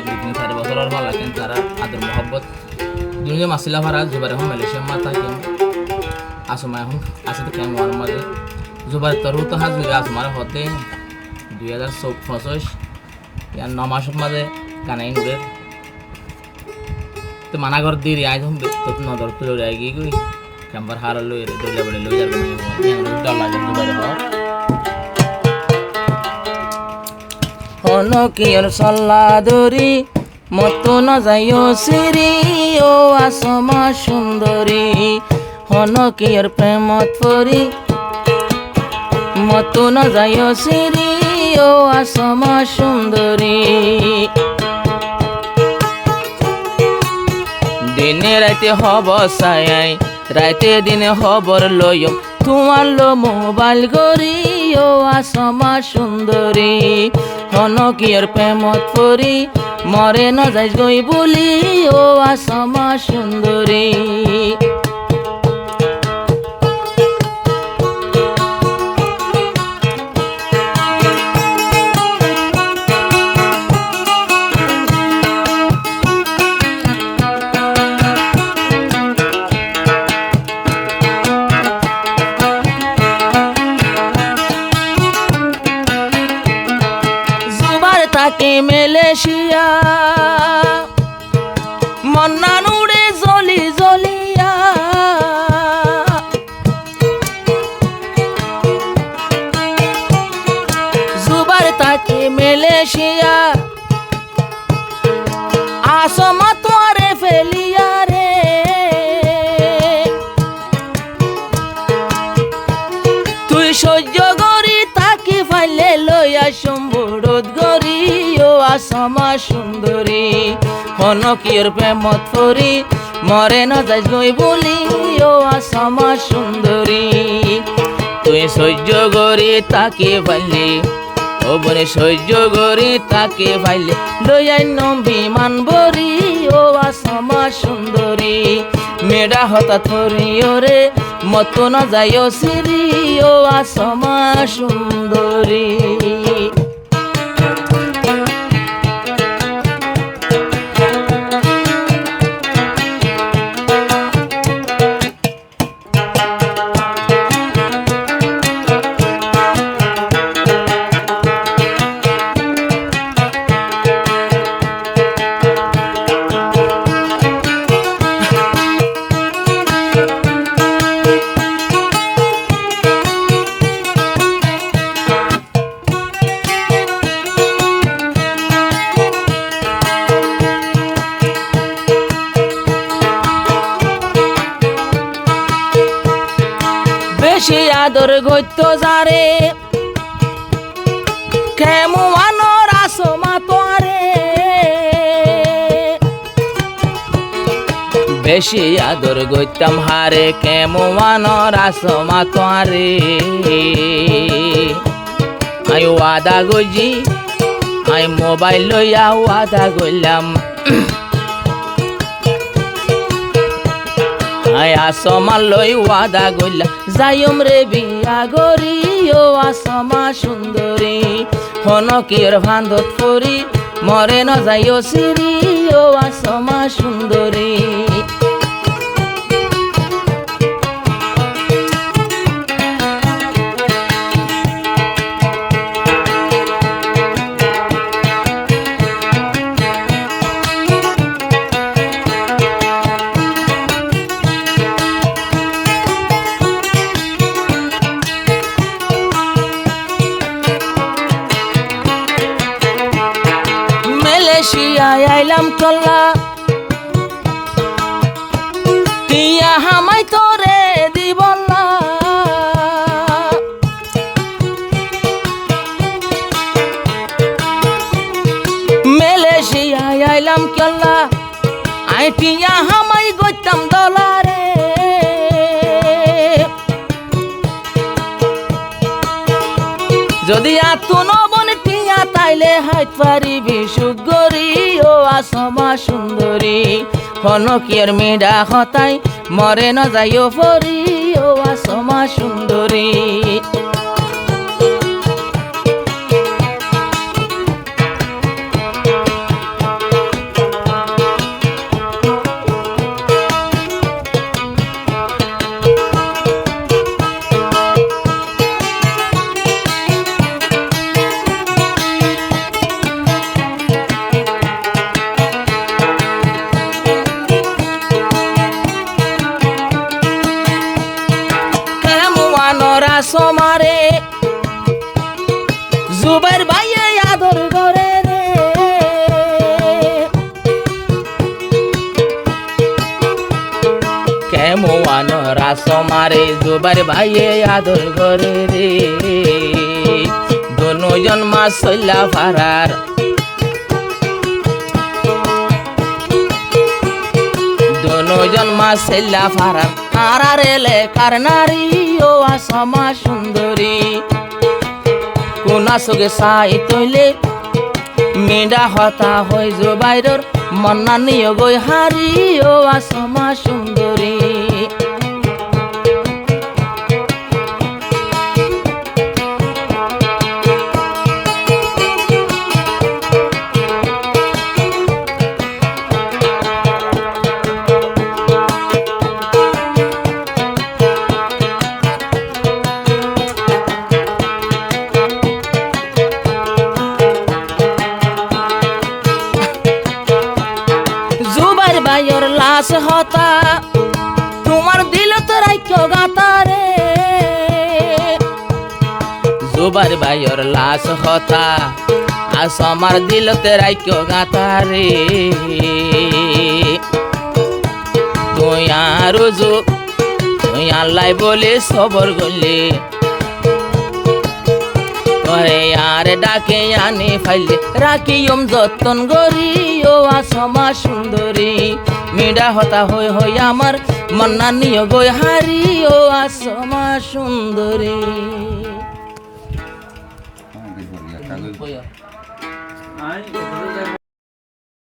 2-3-4 বছর আর ভালো লাগেন তারা আদর মহব্বত দুনিয়া মাসিলা ভাড়া জুবার এখন মালয়েশিয়া মাতা কেন আসমা এখন আসতে কেন আমার মাঝে জুবার তরু তো হাজ আসমার হতে 2025 ইয়ার 9 মাসের মাঝে কানাই নুরের তো মানা কর দিয়ে আয় তো নজর তুলে রাই গিয়ে গই ক্যাম্পার হার লই দইলা বলে লই যাবে না ইয়ার ডর লাগে জুবার হওয়ার হনকিয়র সল্লাদরি মতো ন যাইও সিরি ও আসমা সুন্দরী হনকিয়র প্রেমত পরি মতো ন যাইও সিরি ও আসমা সুন্দরী দিনে রাতে হব সায়াই রাতে দিনে খবর লইম তোমার লো মোবাইল গরি ও আসমা সুন্দরী হনকিয়র প্রেমত পরি মরে ন যাইস গই বলি ও আসমা সুন্দরী তাকে মালয়েশিয়া মন্নানুরে জলি জলিয়া জুবার তাকে মালয়েশিয়া আসমা তোরে ফেলিয়া রে তুই সহ্য করি তাকে ফাইলে লইয়া সম্বুরত গরি ও আসমা সুন্দরী হনকিয়র প্রেমত পরি মরে ন যাইস গই বলি ও আসমা সুন্দরী তুই সহ্য করি তাকে ফাইলে ও বলে সহ্য করি তাকে ফাইলে লইয়াই বিমান বরি ও আসমা সুন্দরী মেডা হঠাৎ করি ওরে মতো ন যাইও সিরি ও আসমা সুন্দরী বেশি আদর গইত যারে কেমন আসমা তোরে বেশি আদর গইতাম হারে কেমন আসমা তোরে আই ওয়াদা গজি আই মোবাইল লইয়া ওয়াদা গইলাম আই আসমা লই ওয়াদা গইলা যাইম রে বিয়া গরি ও আসমা সুন্দরী হনকিয়র ভান্দত পরি মরে ন যাইও সিরি ও আসমা সুন্দরী মালয়েশিয়ায় আইলাম চল্লা তিয়া হামাই তোরে দিবল্লা মালয়েশিয়ায় আইলাম চল্লা আই তিয়া হামাই গইতাম ডলারে যদি আতুন বন টিয়া তাইলে হাইত পারিবি সুগরি ও আসমা সুন্দরী হনকিয়র মেডা হতাই মরে ন যাইও পরি ও আসমা সুন্দরী আমারে জুবাইর ভাইয়ে আদর করে রে কেমন রাসমারে জুবাইর ভাইয়ে আদর করে রে দুজন মাস সইলা ফারার দুজন মাস সইলা ফারার আর এলে কার নারী ও আসমা সুন্দরী কোনা সগে সাই তৈলে মেডা হতা হই জুবাইরর মন্না নিয় গই হারি ও আসমা সুন্দরী ভাইয়ের লাশ হতা তোমার দিল তো রাইক্য গাতা রে জুবাইর ভাইয়ের লাশ হতা আসমা দিল তো রাইক্য গাতা রে তুই আল্লাহ বলে সবর গলে তোরে আর ডাকে আনি ফাইলে রাখিম যতন গরি ও আসমা সুন্দরী মিডা হতা হই হই আমার মন্না নিয় গই হারি ও আসমা সুন্দরী